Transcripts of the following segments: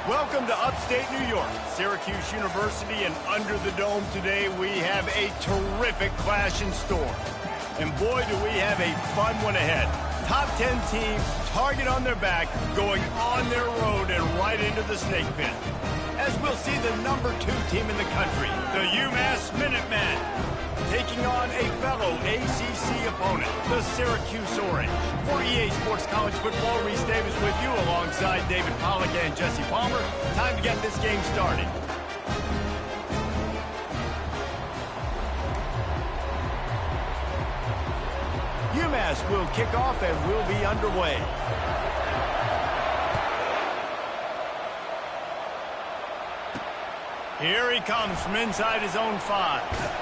Welcome to upstate New York, Syracuse University, and under the dome today we have a terrific clash in store. And boy, do we have a fun one ahead. Top 10 teams, target on their back, going on their road and right into the snake pit. As we'll see the number 2 team in the country, the UMass Minutemen, taking on a fellow ACC opponent, the Syracuse Orange. For EA Sports College Football, Reese Davis with you alongside David Pollack and Jesse Palmer. Time to get this game started. UMass will kick off and we'll be underway. Here he comes from inside his own 5.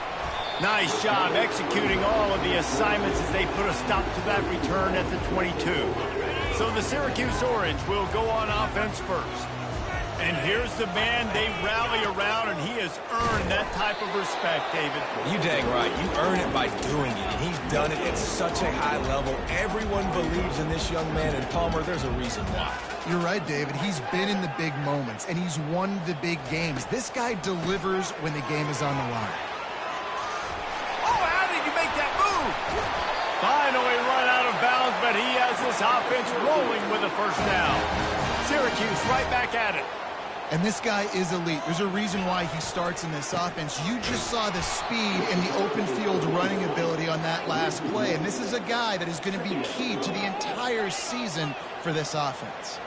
Nice job executing all of the assignments as they put a stop to that return at the 22. So the Syracuse Orange will go on offense first. And here's the man they rally around, and he has earned that type of respect, David. You dang right. You earn it by doing it, and he's done it at such a high level. Everyone believes in this young man, and Palmer, there's a reason why. You're right, David. He's been in the big moments, and he's won the big games. This guy delivers when the game is on the line. Oh, how did you make that move? Finally run out of bounds, but he has this offense rolling with a first down. Syracuse right back at it. And this guy is elite. There's a reason why he starts in this offense. You just saw the speed and the open field running ability on that last play. And this is a guy that is going to be key to the entire season for this offense.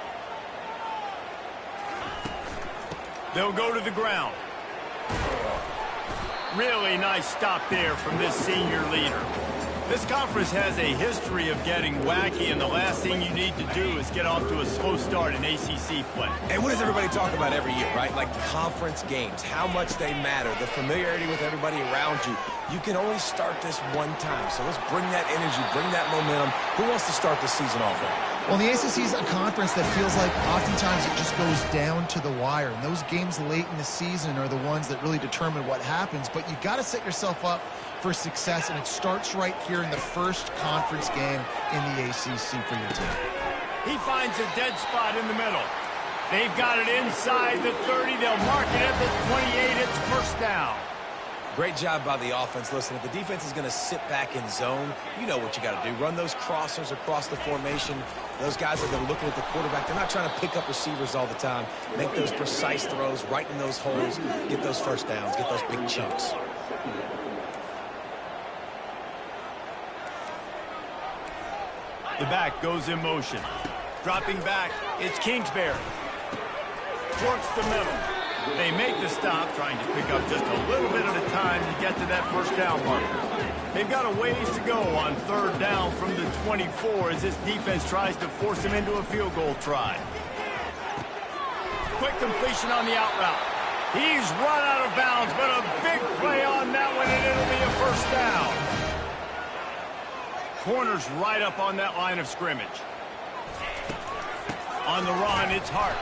They'll go to the ground. Really nice stop there from this senior leader. This conference has a history of getting wacky, and the last thing you need to do is get off to a slow start in ACC play. And what does everybody talk about every year, right? Like conference games, how much they matter, the familiarity with everybody around you. You can only start this one time, so let's bring that energy, bring that momentum. Who wants to start the season off right? Well, the ACC is a conference that feels like oftentimes it just goes down to the wire. And those games late in the season are the ones that really determine what happens. But you've got to set yourself up for success, and it starts right here in the first conference game in the ACC for your team. He finds a dead spot in the middle. They've got it inside the 30. They'll mark it at the 28. It's first down. Great job by the offense. Listen, if the defense is going to sit back in zone, you know what you got to do. Run those crossers across the formation. Those guys are going to look at the quarterback. They're not trying to pick up receivers all the time. Make those precise throws right in those holes. Get those first downs. Get those big chunks. The back goes in motion. Dropping back, it's Kingsbury. Works the middle. They make the stop, trying to pick up just a little bit at a time to get to that first down marker. They've got a ways to go on third down from the 24 as this defense tries to force them into a field goal try. Quick completion on the out route. He's run out of bounds, but a big play on that one, and it'll be a first down. Corners right up on that line of scrimmage. On the run, it's Hart.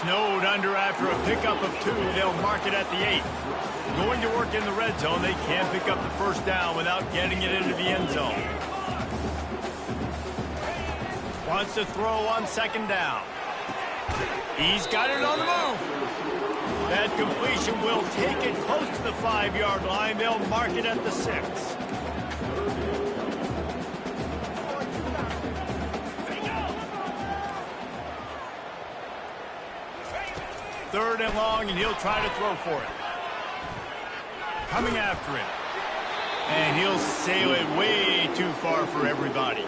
Snowed under after a pickup of 2. They'll mark it at the 8. Going to work in the red zone. They can't pick up the first down without getting it into the end zone. Wants to throw on second down. He's got it on the move. That completion will take it close to the 5-yard line. They'll mark it at the 6. Third and long, and he'll try to throw for it. Coming after him. And he'll sail it way too far for everybody.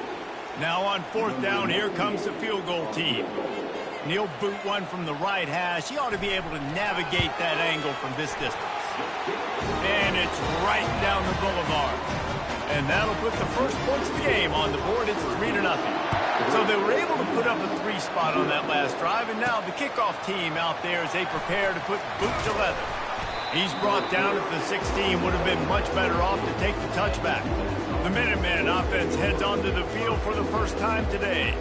Now on fourth down, here comes the field goal team. And he'll boot one from the right hash. He ought to be able to navigate that angle from this distance. And it's right down the boulevard. And that'll put the first points of the game on the board. It's 3-0. So they were able to put up a 3 spot on that last drive, and now the kickoff team out there as they prepare to put boot to leather. He's brought down at the 16, would have been much better off to take the touchback. The Minutemen offense heads onto the field for the first time today.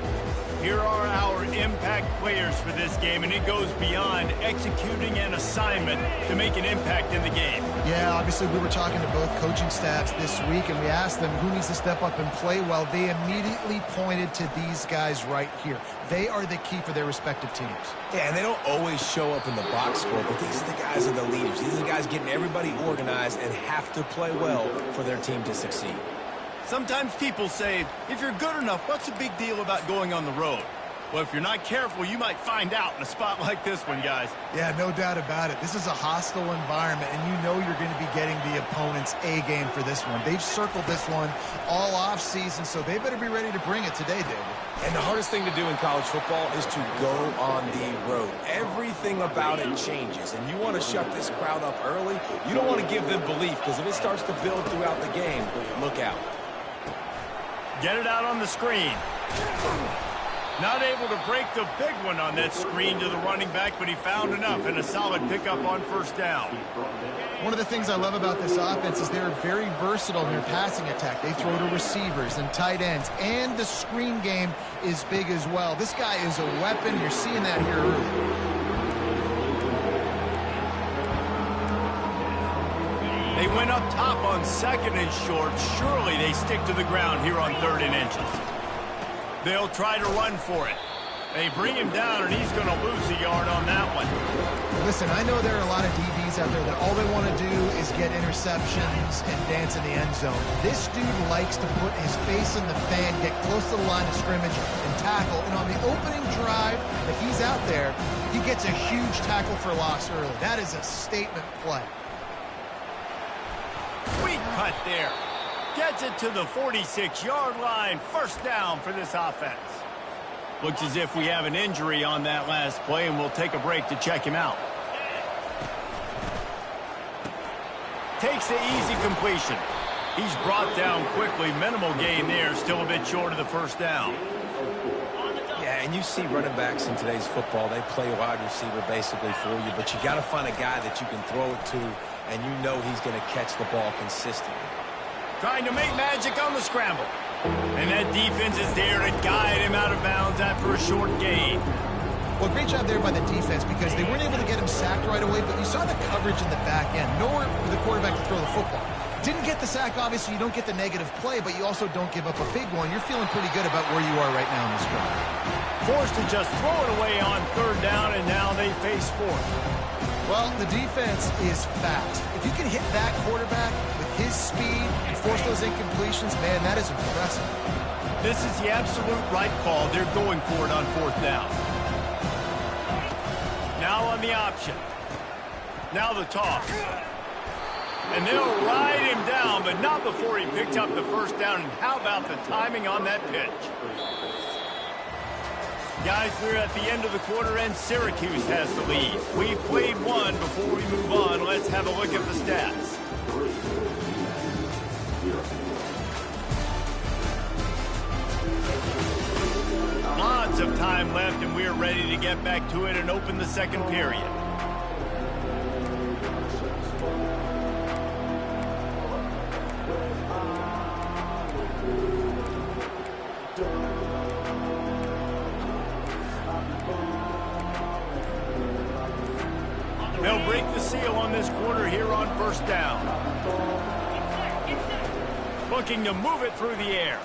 here are our impact players for this game, and it goes beyond executing an assignment to make an impact in the game. Yeah, obviously we were talking to both coaching staffs this week, and we asked them who needs to step up and play well. They immediately pointed to these guys right here. They are the key for their respective teams. Yeah, and they don't always show up in the box score, but these are the guys who are the leaders. These are the guys getting everybody organized and have to play well for their team to succeed. Sometimes people say, if you're good enough, what's the big deal about going on the road? Well, if you're not careful, you might find out in a spot like this one, guys. Yeah, no doubt about it. This is a hostile environment, and you know you're going to be getting the opponent's A-game for this one. They've circled this one all off-season, so they better be ready to bring it today, David. And the hardest thing to do in college football is to go on the road. Everything about it changes, and you want to shut this crowd up early. You don't want to give them belief, because if it starts to build throughout the game, look out. Get it out on the screen. Not able to break the big one on that screen to the running back, but he found enough and a solid pickup on first down. One of the things I love about this offense is they're very versatile in their passing attack. They throw to receivers and tight ends, and the screen game is big as well. This guy is a weapon. You're seeing that here early. They went up top on 2nd and short. Surely they stick to the ground here on 3rd and inches. They'll try to run for it. They bring him down, and he's going to lose a yard on that one. Listen, I know there are a lot of DBs out there that all they want to do is get interceptions and dance in the end zone. This dude likes to put his face in the fan, get close to the line of scrimmage, and tackle. And on the opening drive that he's out there, he gets a huge tackle for loss early. That is a statement play. Sweet cut there. Gets it to the 46-yard line. First down for this offense. Looks as if we have an injury on that last play, and we'll take a break to check him out. Takes the easy completion. He's brought down quickly. Minimal gain there. Still a bit short of the first down. Yeah, and you see running backs in today's football, they play wide receiver basically for you, but you got to find a guy that you can throw it to, and you know he's going to catch the ball consistently. Trying to make magic on the scramble. And that defense is there to guide him out of bounds after a short gain. Well, great job there by the defense because they weren't able to get him sacked right away, but you saw the coverage in the back end. Nowhere for the quarterback to throw the football. Didn't get the sack, obviously. You don't get the negative play, but you also don't give up a big one. You're feeling pretty good about where you are right now in this drive. Forced to just throw it away on 3rd down, and now they face 4th. Well, the defense is fast. If you can hit that quarterback with his speed and force those incompletions, man, that is impressive. This is the absolute right call. They're going for it on 4th down. Now on the option. Now the toss. And they'll ride him down, but not before he picks up the first down. And how about the timing on that pitch? Guys, we're at the end of the quarter, and Syracuse has the lead. We've played one. Before we move on, let's have a look at the stats. Lots of time left, and we're ready to get back to it and open the second period. They'll break the seal on this quarter here on 1st down. Looking to move it through the air.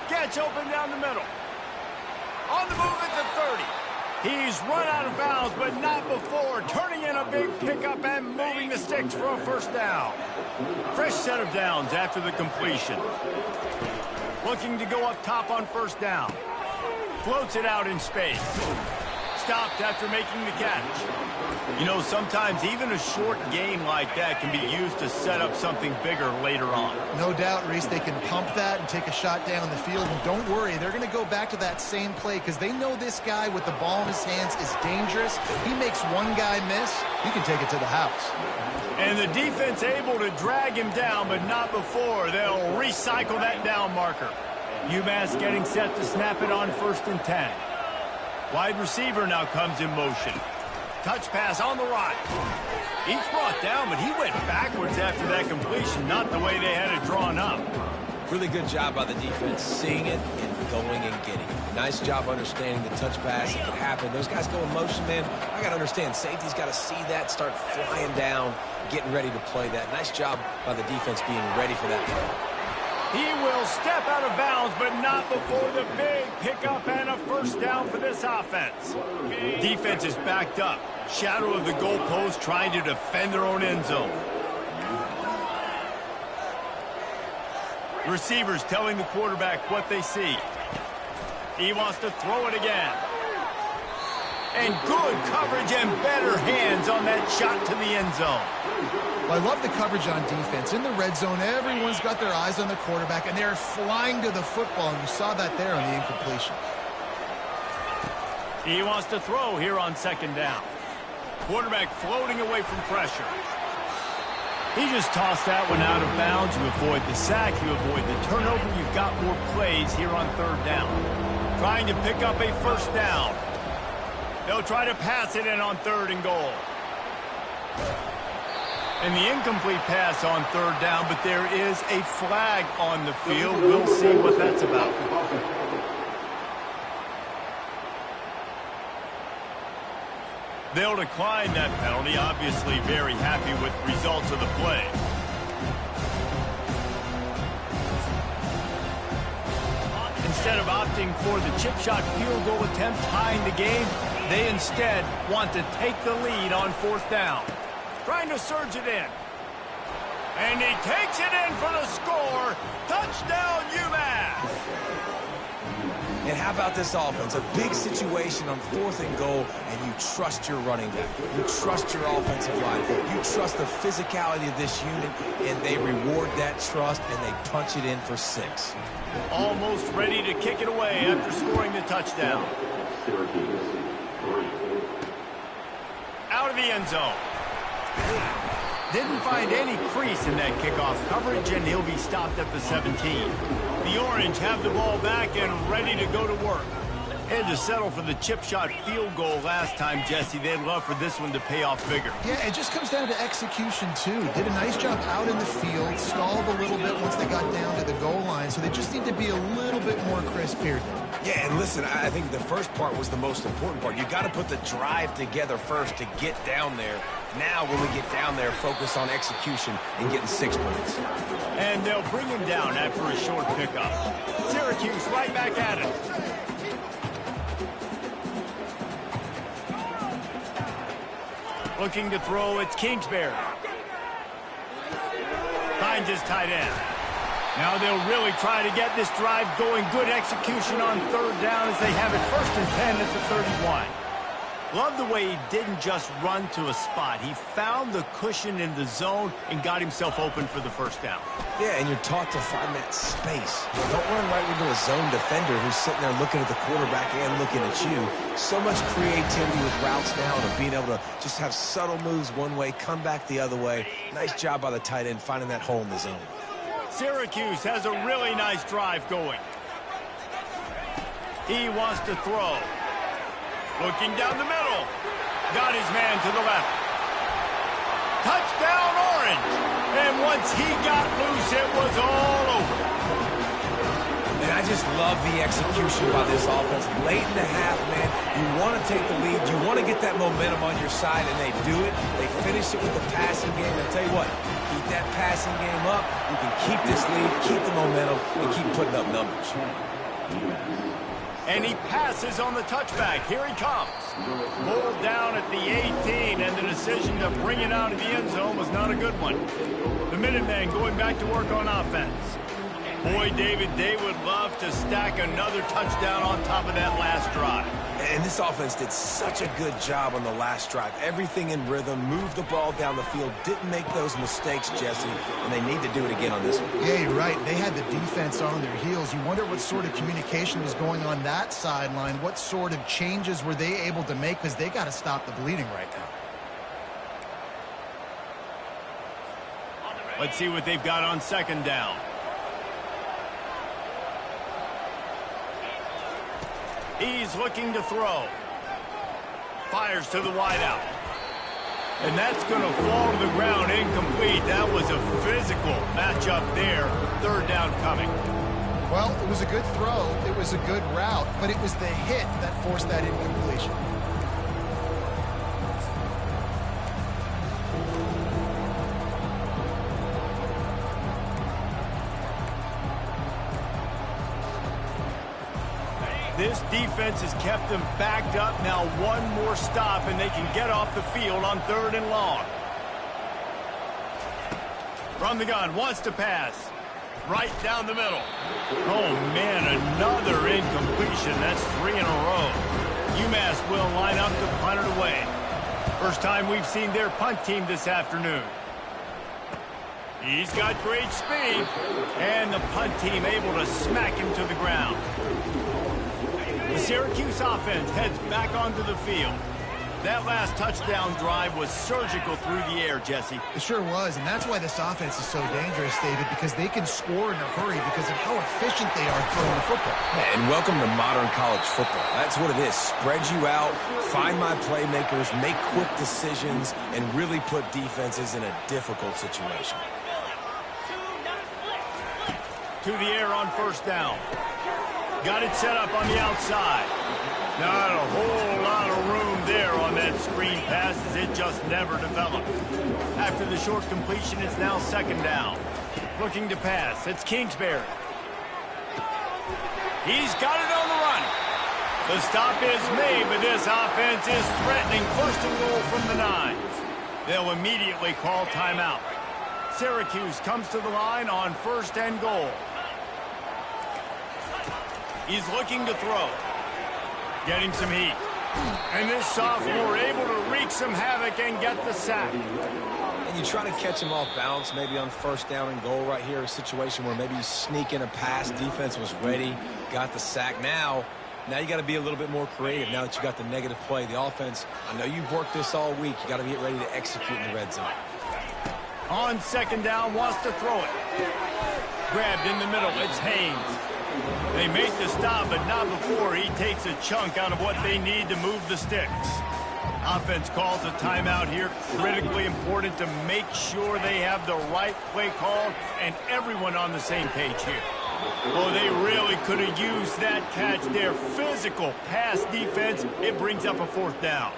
Gets open down the middle. On the move at the 30. He's run out of bounds, but not before. Turning in a big pickup and moving the sticks for a first down. Fresh set of downs after the completion. Looking to go up top on 1st down. Floats it out in space. Stopped after making the catch. You know, sometimes even a short gain like that can be used to set up something bigger later on. No doubt, Reese, they can pump that and take a shot down the field. And don't worry, they're going to go back to that same play because they know this guy with the ball in his hands is dangerous. He makes one guy miss, you can take it to the house. And the defense able to drag him down, but not before. They'll recycle that down marker. UMass getting set to snap it on 1st and 10. Wide receiver now comes in motion. Touch pass on the right. He's brought down, but he went backwards after that completion, not the way they had it drawn up. Really good job by the defense, seeing it and going and getting it. Nice job understanding the touch pass. It could happen. Those guys go in motion, man. I got to understand, safety's got to see that, start flying down, getting ready to play that. Nice job by the defense being ready for that play. He will step out of bounds, but not before the big pickup and a first down for this offense. Defense is backed up. Shadow of the goalpost, trying to defend their own end zone. Receivers telling the quarterback what they see. He wants to throw it again. And good coverage and better hands on that shot to the end zone. Well, I love the coverage on defense. In the red zone, everyone's got their eyes on the quarterback, and they're flying to the football, and you saw that there on the incompletion. He wants to throw here on second down. Quarterback floating away from pressure. He just tossed that one out of bounds. You avoid the sack, you avoid the turnover. You've got more plays here on third down. Trying to pick up a first down. They'll try to pass it in on third and goal. And the incomplete pass on third down, but there is a flag on the field. We'll see what that's about. They'll decline that penalty, obviously very happy with results of the play. Instead of opting for the chip shot field goal attempt tying the game, they instead want to take the lead on fourth down. Trying to surge it in. And he takes it in for the score. Touchdown, UMass! And how about this offense? A big situation on fourth and goal, and you trust your running back. You trust your offensive line. You trust the physicality of this unit, and they reward that trust, and they punch it in for 6. Almost ready to kick it away after scoring the touchdown. Syracuse, 3. Out of the end zone. Didn't find any crease in that kickoff coverage, and he'll be stopped at the 17. The Orange have the ball back and ready to go to work. Had to settle for the chip shot field goal last time, Jesse. They'd love for this one to pay off bigger. Yeah, it just comes down to execution, too. Did a nice job out in the field, stalled a little bit once they got down to the goal line, so they just need to be a little bit more crisp here. Yeah, and listen, I think the first part was the most important part. You got to put the drive together first to get down there. Now, when we get down there, focus on execution and getting 6 points. And they'll bring him down after a short pickup. Syracuse right back at it. Looking to throw, it's Kingsbury. Finds his tight end. Now they'll really try to get this drive going. Good execution on third down as they have it 1st and 10 at the 31. Love the way he didn't just run to a spot. He found the cushion in the zone and got himself open for the first down. Yeah, and you're taught to find that space. Don't run right into a zone defender who's sitting there looking at the quarterback and looking at you. So much creativity with routes now and being able to just have subtle moves one way, come back the other way. Nice job by the tight end finding that hole in the zone. Syracuse has a really nice drive going. He wants to throw. Looking down the middle. Got his man to the left. Touchdown, Orange. And once he got loose, it was all over. And I just love the execution by this offense. Late in the half, man, you want to take the lead. You want to get that momentum on your side, and they do it. They finish it with the passing game. And I'll tell you what, keep that passing game up. You can keep this lead, keep the momentum, and keep putting up numbers. And he passes on the touchback. Here he comes. Pulled down at the 18, and the decision to bring it out of the end zone was not a good one. The Minutemen going back to work on offense. Boy, David, they would love to stack another touchdown on top of that last drive. And this offense did such a good job on the last drive. Everything in rhythm, moved the ball down the field, didn't make those mistakes, Jesse, and they need to do it again on this one. Yeah, you're right. They had the defense on their heels. You wonder what sort of communication was going on that sideline. What sort of changes were they able to make, because they got to stop the bleeding right now. Let's see what they've got on second down. He's looking to throw. Fires to the wideout. And that's going to fall to the ground incomplete. That was a physical matchup there. Third down coming. Well, it was a good throw, it was a good route, but it was the hit that forced that incompletion. This defense has kept them backed up. Now one more stop, and they can get off the field on 3rd and long. From the gun, wants to pass. Right down the middle. Oh, man, another incompletion. That's 3 in a row. UMass will line up to punt it away. First time we've seen their punt team this afternoon. He's got great speed, and the punt team able to smack him to the ground. The Syracuse offense heads back onto the field. That last touchdown drive was surgical through the air, Jesse. It sure was, and that's why this offense is so dangerous, David, because they can score in a hurry because of how efficient they are throwing the football. Yeah, and welcome to modern college football. That's what it is. Spread you out, find my playmakers, make quick decisions, and really put defenses in a difficult situation. To the air on 1st down. Got it set up on the outside. Not a whole lot of room there on that screen pass as it just never developed. After the short completion, it's now 2nd down. Looking to pass. It's Kingsbury. He's got it on the run. The stop is made, but this offense is threatening 1st and goal from the 9. They'll immediately call timeout. Syracuse comes to the line on 1st and goal. He's looking to throw. Getting some heat. And this sophomore able to wreak some havoc and get the sack. And you try to catch him off balance, maybe on 1st down and goal right here, a situation where maybe you sneak in a pass, defense was ready, got the sack. Now you got to be a little bit more creative now that you got the negative play. The offense, I know you've worked this all week. You got to get ready to execute in the red zone. On 2nd down, wants to throw it. Grabbed in the middle, it's Haynes. They make the stop, but not before he takes a chunk out of what they need to move the sticks. Offense calls a timeout here. Critically important to make sure they have the right play call and everyone on the same page here. Oh, they really could have used that catch there. Physical pass defense, it brings up a 4th down.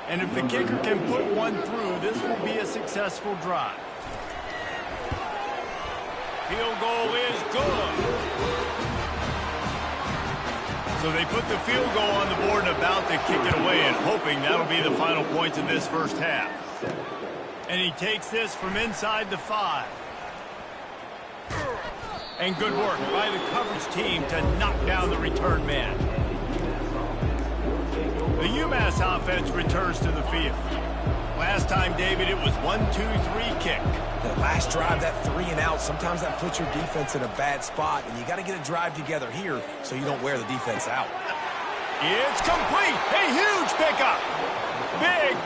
And if the kicker can put one through, this will be a successful drive. Field goal is good. So they put the field goal on the board and about to kick it away and hoping that'll be the final points in this 1st half. And he takes this from inside the 5. And good work by the coverage team to knock down the return man. The UMass offense returns to the field. Last time, David, it was 1-2-3 kick. That last drive, that 3 and out, sometimes that puts your defense in a bad spot, and you got to get a drive together here so you don't wear the defense out. It's complete. A huge pickup.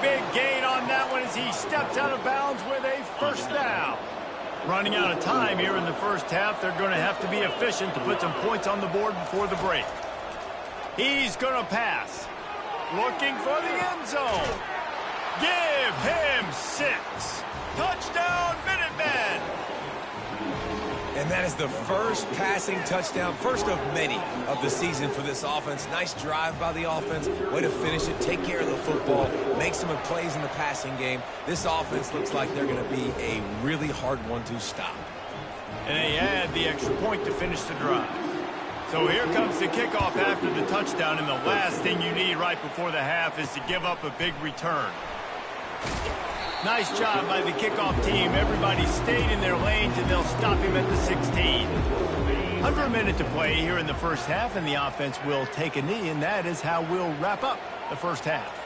Big gain on that one as he steps out of bounds with a 1st down. Running out of time here in the 1st half. They're going to have to be efficient to put some points on the board before the break. He's going to pass. Looking for the end zone. Give him 6. Touchdown, Minutemen! And that is the first passing touchdown, first of many of the season for this offense. Nice drive by the offense. Way to finish it, take care of the football, make some plays in the passing game. This offense looks like they're going to be a really hard one to stop. And they add the extra point to finish the drive. So here comes the kickoff after the touchdown, and the last thing you need right before the half is to give up a big return. Nice job by the kickoff team. Everybody stayed in their lanes, and they'll stop him at the 16. Under a minute to play here in the 1st half, and the offense will take a knee, and that is how we'll wrap up the 1st half.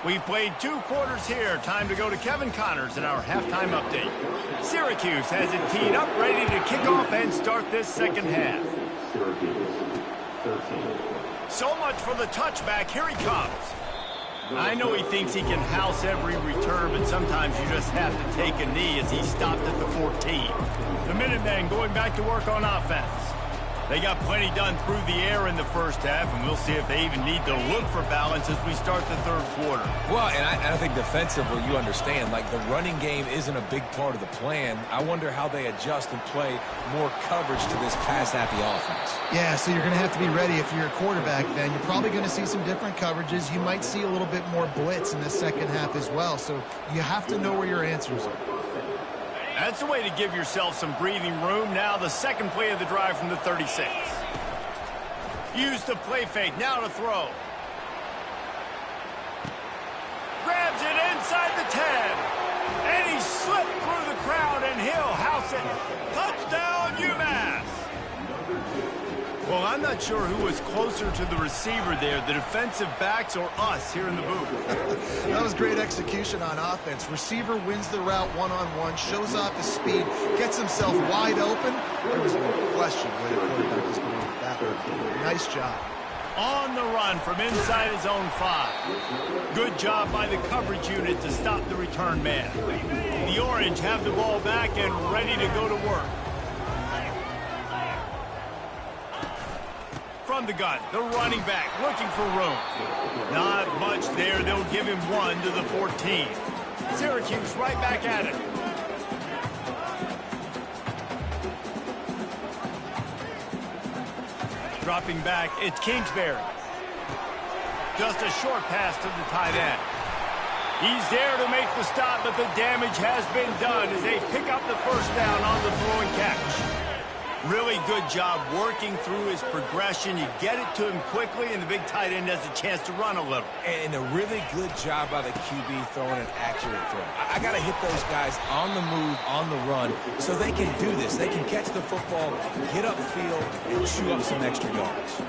We've played 2 quarters here. Time to go to Kevin Connors in our halftime update. Syracuse has it teed up, ready to kick off and start this second half. Syracuse 13. So much for the touchback. Here he comes. I know he thinks he can house every return, but sometimes you just have to take a knee as he stopped at the 14. The Minutemen going back to work on offense. They got plenty done through the air in the first half, and we'll see if they even need to look for balance as we start the third quarter. Well, and I think defensively, you understand, like the running game isn't a big part of the plan. I wonder how they adjust and play more coverage to this pass-happy offense. Yeah, so you're going to have to be ready if you're a quarterback then. You're probably going to see some different coverages. You might see a little bit more blitz in the second half as well, so you have to know where your answers are. That's the way to give yourself some breathing room. Now the second play of the drive from the 36. Use the play fake. Now to throw. Grabs it inside the 10. And he slipped through the crowd, and he'll house it. Touchdown, UMass. Well, I'm not sure who was closer to the receiver there, the defensive backs or us here in the booth. That was great execution on offense. Receiver wins the route one-on-one, shows off his speed, gets himself wide open. There was no question where the quarterback was going with that one. Nice job. On the run from inside his own 5. Good job by the coverage unit to stop the return man. The Orange have the ball back and ready to go to work. From the gun, the running back looking for room. Not much there. They'll give him 1 to the 14. Syracuse right back at it. Dropping back, it's Kingsbury. Just a short pass to the tight end. He's there to make the stop, but the damage has been done as they pick up the first down on the throw and catch. Really good job working through his progression. You get it to him quickly, and the big tight end has a chance to run a little. And a really good job by the QB throwing an accurate throw. I got to hit those guys on the move, on the run, so they can do this. They can catch the football, get upfield, and chew up some extra yards.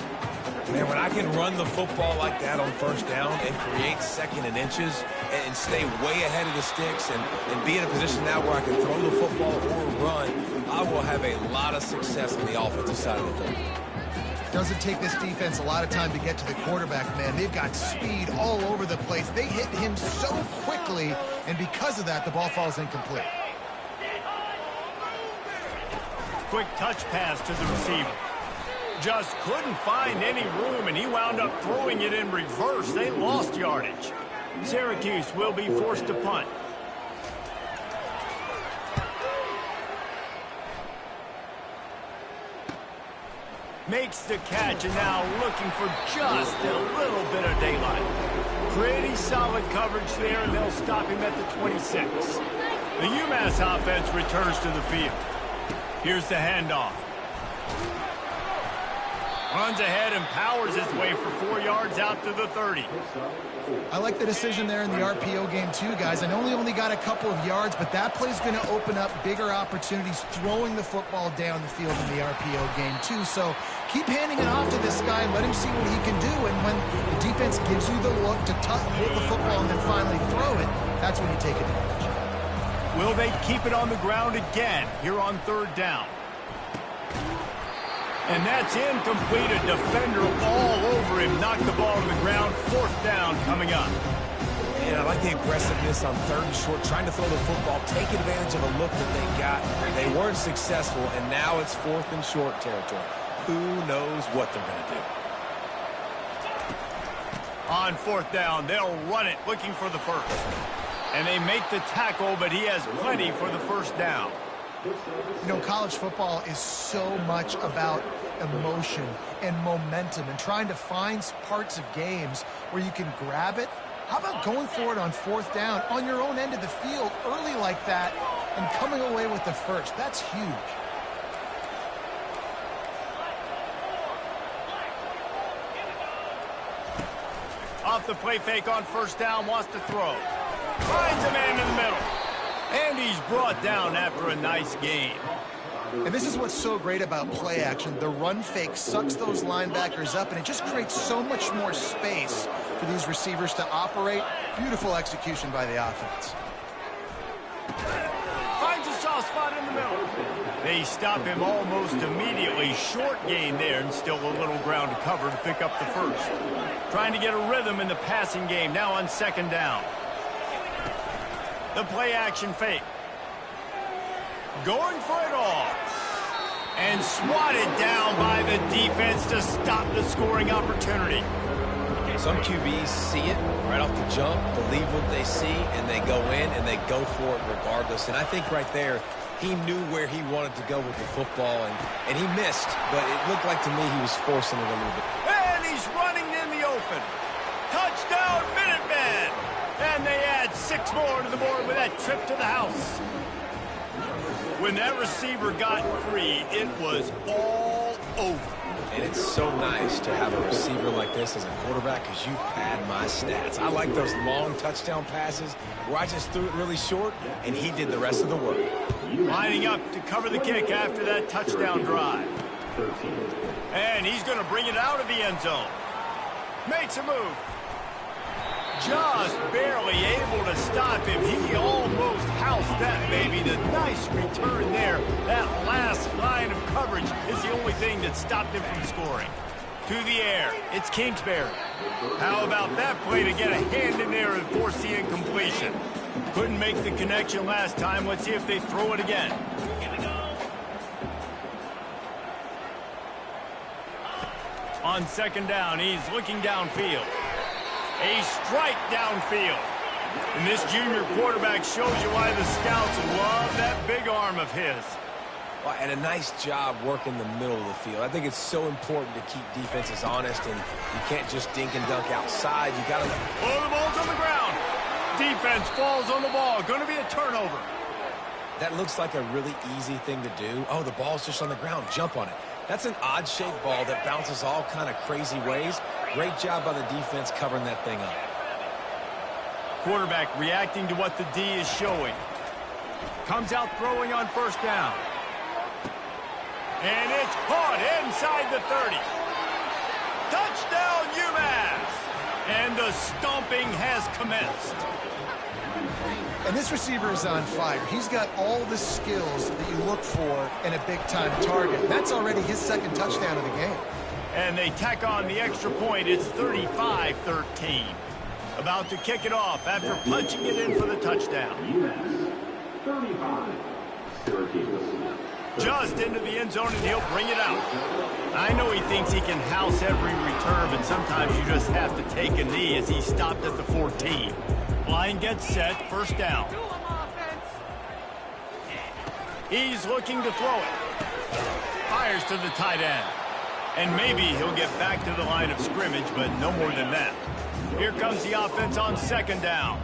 Man, when I can run the football like that on first down and create second and inches and stay way ahead of the sticks and be in a position now where I can throw the football or run, I will have a lot of success on the offensive side of the ball. Doesn't take this defense a lot of time to get to the quarterback, man. They've got speed all over the place. They hit him so quickly, and because of that, the ball falls incomplete. Quick touch pass to the receiver. Just couldn't find any room, and he wound up throwing it in reverse. They lost yardage. Syracuse will be forced to punt. Makes the catch, and now looking for just a little bit of daylight. Pretty solid coverage there, and they'll stop him at the 26. The UMass offense returns to the field. Here's the handoff. Runs ahead and powers his way for 4 yards out to the 30. I like the decision there in the RPO game too, guys. I know he only got a couple of yards, but that play's going to open up bigger opportunities throwing the football down the field in the RPO game too. So keep handing it off to this guy and let him see what he can do. And when the defense gives you the look to hold the football and then finally throw it, that's when you take advantage. Will they keep it on the ground again here on third down? And that's incomplete. A defender all over him. Knocked the ball to the ground. Fourth down coming up. And I like the aggressiveness on third and short, trying to throw the football, take advantage of a look that they got. They weren't successful, and now it's fourth and short territory. Who knows what they're going to do? On fourth down, they'll run it, looking for the first. And they make the tackle, but he has plenty for the first down. You know, college football is so much about emotion and momentum and trying to find parts of games where you can grab it. How about going for it on fourth down on your own end of the field early like that and coming away with the first? That's huge. Off the play fake on first down, wants to throw. Finds a man in the middle. And he's brought down after a nice gain. And this is what's so great about play action. The run fake sucks those linebackers up, and it just creates so much more space for these receivers to operate. Beautiful execution by the offense. Finds a soft spot in the middle. They stop him almost immediately. Short gain there, and still a little ground to cover to pick up the first. Trying to get a rhythm in the passing game now on second down. The play action fake. Going for it all. And swatted down by the defense to stop the scoring opportunity. Some QBs see it right off the jump, believe what they see, and they go in and they go for it regardless. And I think right there, he knew where he wanted to go with the football, and he missed, but it looked like to me he was forcing it a little bit. And he's running in the open. Touchdown, Minutemen! And they add 6 more to the board with that trip to the house. When that receiver got free, it was all over. And it's so nice to have a receiver like this as a quarterback because you pad my stats. I like those long touchdown passes where I just threw it really short and he did the rest of the work. Lining up to cover the kick after that touchdown drive. And he's going to bring it out of the end zone. Makes a move. Just barely able to stop him. He almost housed that baby. The nice return there. That last line of coverage is the only thing that stopped him from scoring. To the air, it's Kingsbury. How about that play to get a hand in there and force the incompletion? Couldn't make the connection last time. Let's see if they throw it again. On second down, he's looking downfield. A strike downfield. And this junior quarterback shows you why the scouts love that big arm of his. Well, and a nice job working the middle of the field. I think it's so important to keep defenses honest, and you can't just dink and dunk outside. You got to... Oh, the ball's on the ground. Defense falls on the ball. Going to be a turnover. That looks like a really easy thing to do. Oh, the ball's just on the ground. Jump on it. That's an odd-shaped ball that bounces all kind of crazy ways. Great job by the defense covering that thing up. Quarterback reacting to what the D is showing. Comes out throwing on first down. And it's caught inside the 30. Touchdown, UMass! And the stomping has commenced. And this receiver is on fire. He's got all the skills that you look for in a big-time target. That's already his second touchdown of the game. And they tack on the extra point. It's 35-13. About to kick it off after punching it in for the touchdown. 35, Syracuse. Just into the end zone, and he'll bring it out. I know he thinks he can house every return, but sometimes you just have to take a knee as he stopped at the 14. Line gets set, first down. He's looking to throw it. Fires to the tight end. And maybe he'll get back to the line of scrimmage, but no more than that. Here comes the offense on second down.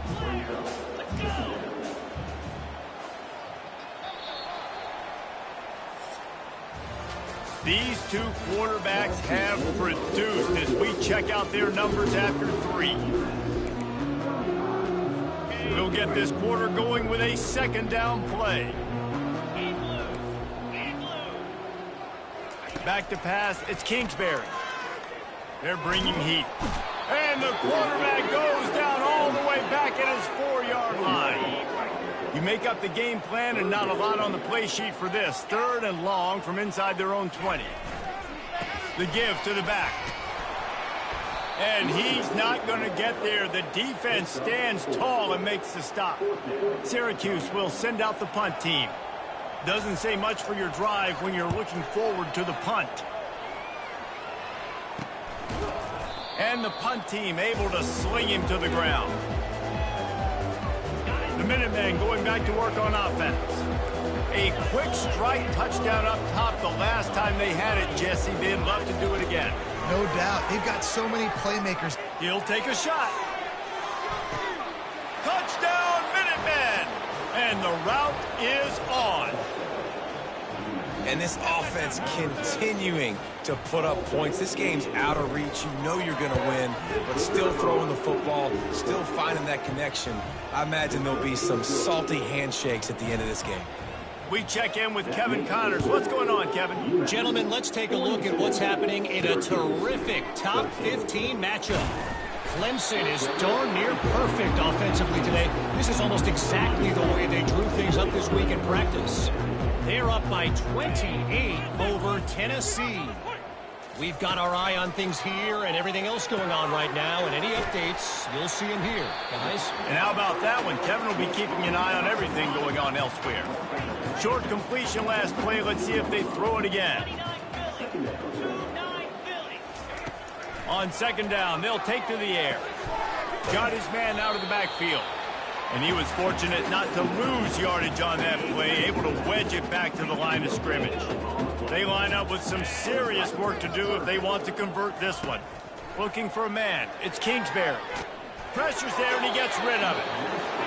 These two quarterbacks have produced as we check out their numbers after 3. We'll get this quarter going with a second down play. Back to pass, it's Kingsbury. They're bringing heat. And the quarterback goes down all the way back at his 4-yard line. You make up the game plan and not a lot on the play sheet for this. Third and long from inside their own 20. The give to the back. And he's not going to get there. The defense stands tall and makes the stop. Syracuse will send out the punt team. Doesn't say much for your drive when you're looking forward to the punt. And the punt team able to sling him to the ground. The Minutemen going back to work on offense. A quick strike touchdown up top the last time they had it, Jesse. They'd love to do it again. No doubt. They've got so many playmakers. He'll take a shot. Touchdown, Minutemen! And the route is on. And this offense continuing to put up points. This game's out of reach. You know you're going to win, but still throwing the football, still finding that connection. I imagine there'll be some salty handshakes at the end of this game. We check in with Kevin Connors. What's going on, Kevin? Gentlemen, let's take a look at what's happening in a terrific top 15 matchup. Clemson is darn near perfect offensively today. This is almost exactly the way they drew things up this week in practice. They're up by 28 over Tennessee. We've got our eye on things here and everything else going on right now, and any updates, you'll see them here, guys. And how about that one? Kevin will be keeping an eye on everything going on elsewhere. Short completion last play. Let's see if they throw it again. On second down, they'll take to the air. Got his man out of the backfield. And he was fortunate not to lose yardage on that play, able to wedge it back to the line of scrimmage. They line up with some serious work to do if they want to convert this one. Looking for a man. It's Kingsbury. Pressure's there, and he gets rid of it.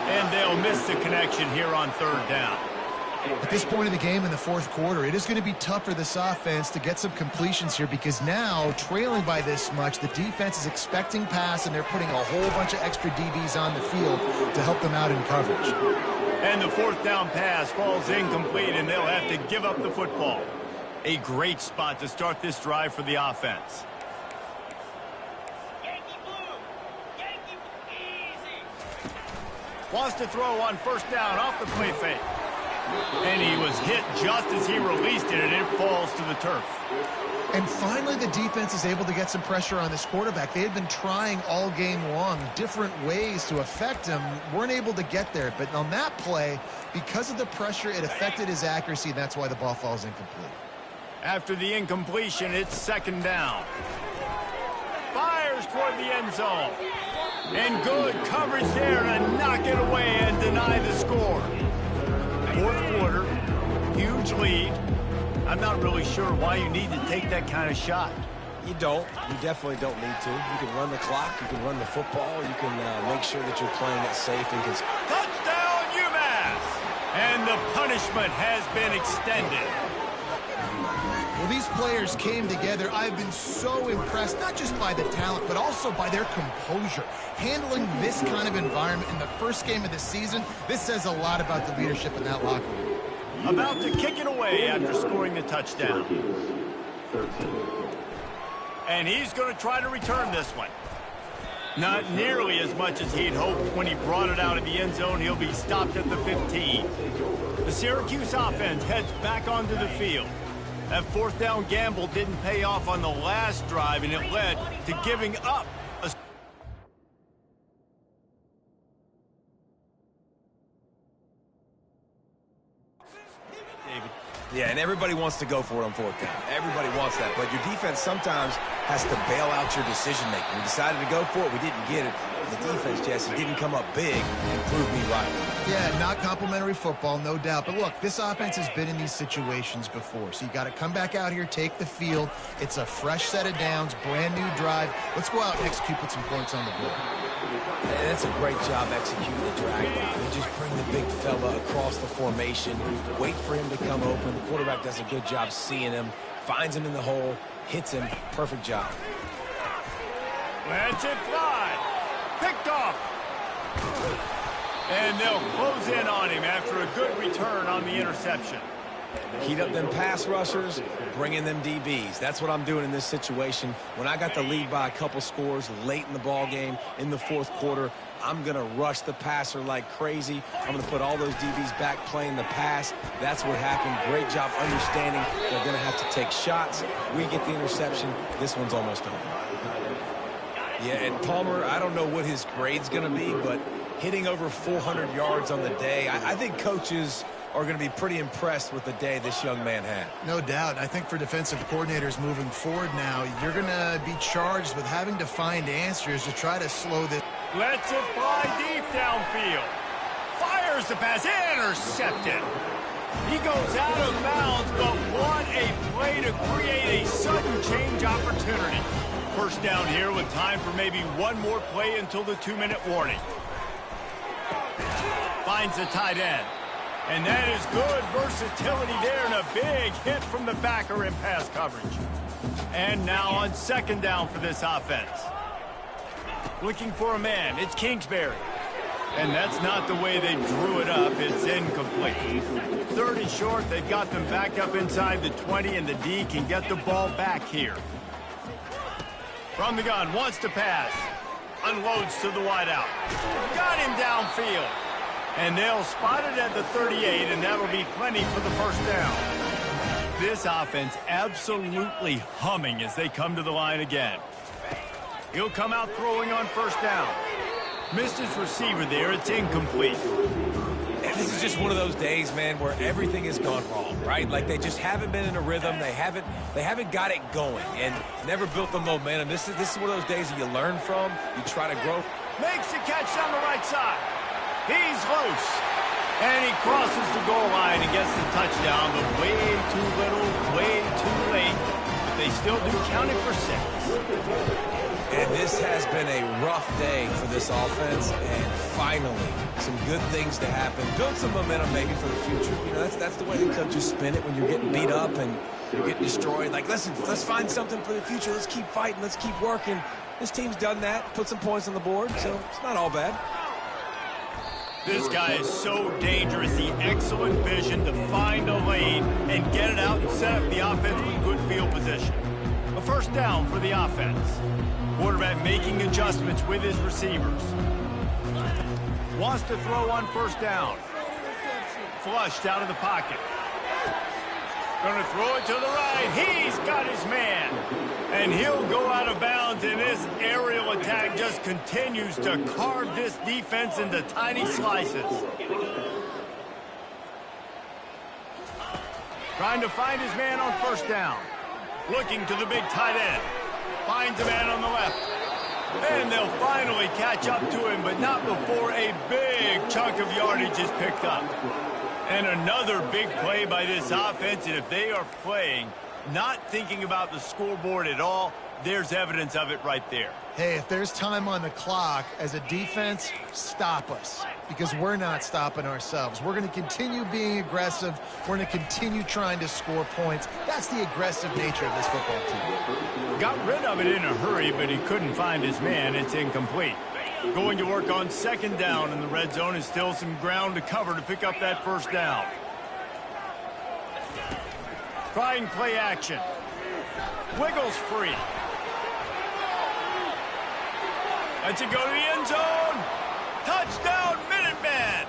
And they'll miss the connection here on third down. At this point of the game in the fourth quarter, it is going to be tough for this offense to get some completions here because now, trailing by this much, the defense is expecting pass, and they're putting a whole bunch of extra DBs on the field to help them out in coverage. And the fourth down pass falls incomplete, and they'll have to give up the football. A great spot to start this drive for the offense. Wants to throw on first down off the play fake. And he was hit just as he released it, and it falls to the turf. And finally, the defense is able to get some pressure on this quarterback. They had been trying all game long different ways to affect him. Weren't able to get there. But on that play, because of the pressure, it affected his accuracy, and that's why the ball falls incomplete. After the incompletion, it's second down. Fires toward the end zone. And good coverage there to knock it away and deny the score. Fourth quarter, huge lead. I'm not really sure why you need to take that kind of shot. You don't. You definitely don't need to. You can run the clock. You can run the football. You can make sure that you're playing it safe and consistent. Touchdown, UMass! And the punishment has been extended. Well, these players came together. I've been so impressed, not just by the talent, but also by their composure. Handling this kind of environment in the first game of the season, this says a lot about the leadership in that locker room. About to kick it away after scoring the touchdown. And he's going to try to return this one. Not nearly as much as he'd hoped when he brought it out of the end zone. He'll be stopped at the 15. The Syracuse offense heads back onto the field. That fourth down gamble didn't pay off on the last drive, and it led to giving up a... David. Yeah, and everybody wants to go for it on fourth down. Everybody wants that, but your defense sometimes has to bail out your decision-making. We decided to go for it. We didn't get it. The defense, Jesse, didn't come up big and prove me right. Yeah, not complimentary football, no doubt. But look, this offense has been in these situations before. So you got to come back out here, take the field. It's a fresh set of downs, brand new drive. Let's go out and execute, put some points on the board. Yeah, that's a great job executing the drag route. They just bring the big fella across the formation, wait for him to come open. The quarterback does a good job seeing him, finds him in the hole, hits him. Perfect job. Lets it fly. Picked off. And they'll close in on him after a good return on the interception. Heat up them pass rushers, bring in them DBs. That's what I'm doing in this situation. When I got the lead by a couple scores late in the ball game in the fourth quarter, I'm going to rush the passer like crazy. I'm going to put all those DBs back playing the pass. That's what happened. Great job understanding they're going to have to take shots. We get the interception. This one's almost over. Yeah, and Palmer, I don't know what his grade's going to be, but hitting over 400 yards on the day, I think coaches are going to be pretty impressed with the day this young man had. No doubt. I think for defensive coordinators moving forward now, you're going to be charged with having to find answers to try to slow this. Lets it fly deep downfield. Fires the pass. Intercepted. He goes out of bounds, but what a play to create a sudden change opportunity. First down here with time for maybe one more play until the 2-minute warning. Finds the tight end. And that is good versatility there and a big hit from the backer in pass coverage. And now on second down for this offense. Looking for a man. It's Kingsbury. And that's not the way they drew it up. It's incomplete. 30 short. They've got them back up inside the 20, and the D can get the ball back here. From the gun, wants to pass. Unloads to the wideout. Got him downfield. And they'll spot it at the 38, and that'll be plenty for the first down. This offense absolutely humming as they come to the line again. He'll come out throwing on first down. Missed his receiver there. It's incomplete. And this is just one of those days, man, where everything has gone wrong, right? Like they just haven't been in a rhythm. They haven't got it going and never built the momentum. This is one of those days that you learn from. You try to grow. Makes the catch on the right side. He's loose. And he crosses the goal line and gets the touchdown, but way too little, way too late. But they still do count it for 6. And this has been a rough day for this offense, and finally, some good things to happen. Build some momentum maybe for the future. You know, that's the way the coaches spin it when you're getting beat up and you're getting destroyed. Like, listen, let's find something for the future. Let's keep fighting. Let's keep working. This team's done that, put some points on the board, so it's not all bad. This guy is so dangerous. The excellent vision to find a lane and get it out and set up the offense with good field position. A first down for the offense. Quarterback making adjustments with his receivers. Wants to throw on first down. Flushed out of the pocket. Going to throw it to the right. He's got his man. And he'll go out of bounds, and this aerial attack just continues to carve this defense into tiny slices. Trying to find his man on first down. Looking to the big tight end. Finds a man on the left. And they'll finally catch up to him, but not before a big chunk of yardage is picked up. And another big play by this offense, and if they are playing, not thinking about the scoreboard at all, there's evidence of it right there. Hey, if there's time on the clock, as a defense, stop us. Because we're not stopping ourselves. We're going to continue being aggressive. We're going to continue trying to score points. That's the aggressive nature of this football team. Got rid of it in a hurry, but he couldn't find his man. It's incomplete. Going to work on second down in the red zone, and still some ground to cover to pick up that first down. Trying play action. Wiggles free. Lets it go to the end zone. Touchdown, Minuteman.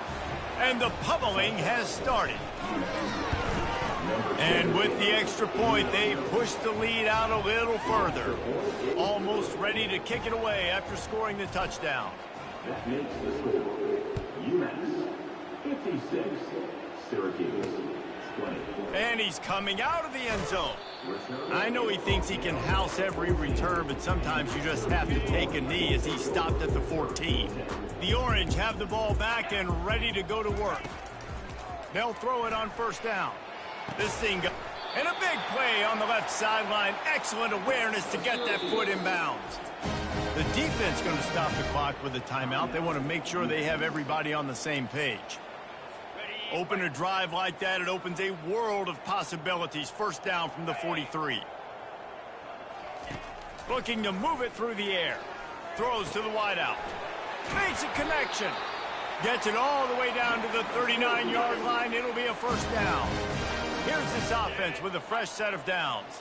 And the pummeling has started. And with the extra point, they push the lead out a little further. Almost ready to kick it away after scoring the touchdown. That makes the score UMass 56, Syracuse 20. And he's coming out of the end zone. I know he thinks he can house every return, but sometimes you just have to take a knee as he stopped at the 14. The Orange have the ball back and ready to go to work. They'll throw it on first down. This thing goes. And a big play on the left sideline. Excellent awareness to get that foot in bounds. The defense going to stop the clock with a timeout. They want to make sure they have everybody on the same page. Open a drive like that, it opens a world of possibilities. First down from the 43. Looking to move it through the air. Throws to the wideout. Makes a connection. Gets it all the way down to the 39-yard line. It'll be a first down. Here's this offense with a fresh set of downs.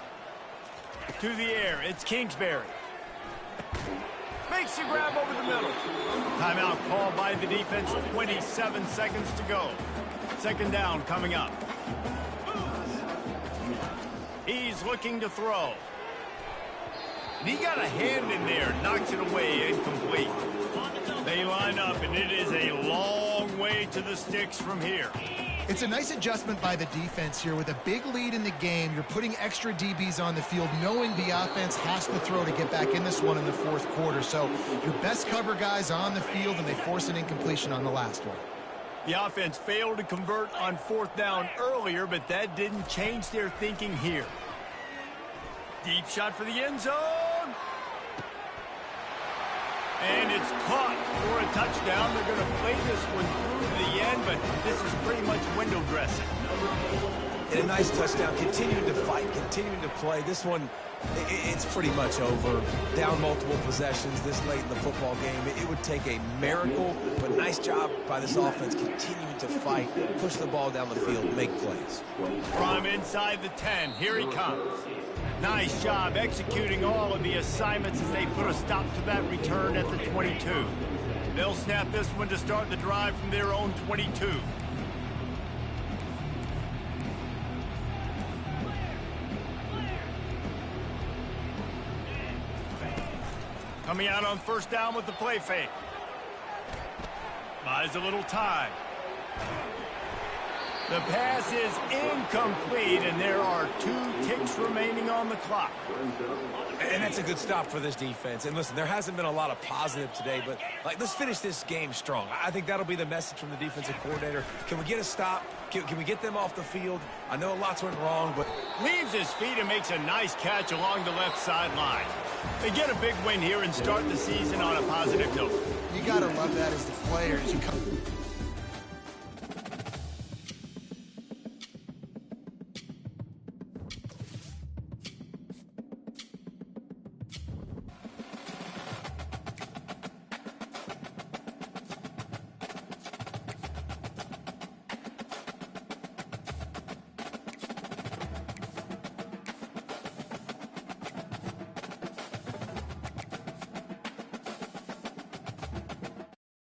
To the air, it's Kingsbury. Makes the grab over the middle. Timeout called by the defense. 27 seconds to go. Second down coming up. He's looking to throw. And he got a hand in there. Knocks it away. Incomplete. They line up, and it is a long way to the sticks from here. It's a nice adjustment by the defense here. With a big lead in the game, you're putting extra DBs on the field, knowing the offense has to throw to get back in this one in the fourth quarter. So your best cover guys on the field, and they force an incompletion on the last one. The offense failed to convert on fourth down earlier, but that didn't change their thinking here. Deep shot for the end zone. And it's caught for a touchdown. They're going to play this one through to the end, but this is pretty much window dressing. And a nice touchdown, continuing to fight, continuing to play. This one, it's pretty much over. Down multiple possessions this late in the football game. It would take a miracle, but nice job by this offense continuing to fight, push the ball down the field, make plays. From inside the 10, here he comes. Nice job executing all of the assignments as they put a stop to that return at the 22. They'll snap this one to start the drive from their own 22. Coming out on first down with the play fake. Buys a little time. The pass is incomplete, and there are 2 ticks remaining on the clock. And that's a good stop for this defense. And listen, there hasn't been a lot of positive today, but let's finish this game strong. I think that'll be the message from the defensive coordinator. Can we get a stop? Can we get them off the field? I know lots went wrong, but Leaves his feet and makes a nice catch along the left sideline. They get a big win here and start the season on a positive note. You got to love that as the players. You come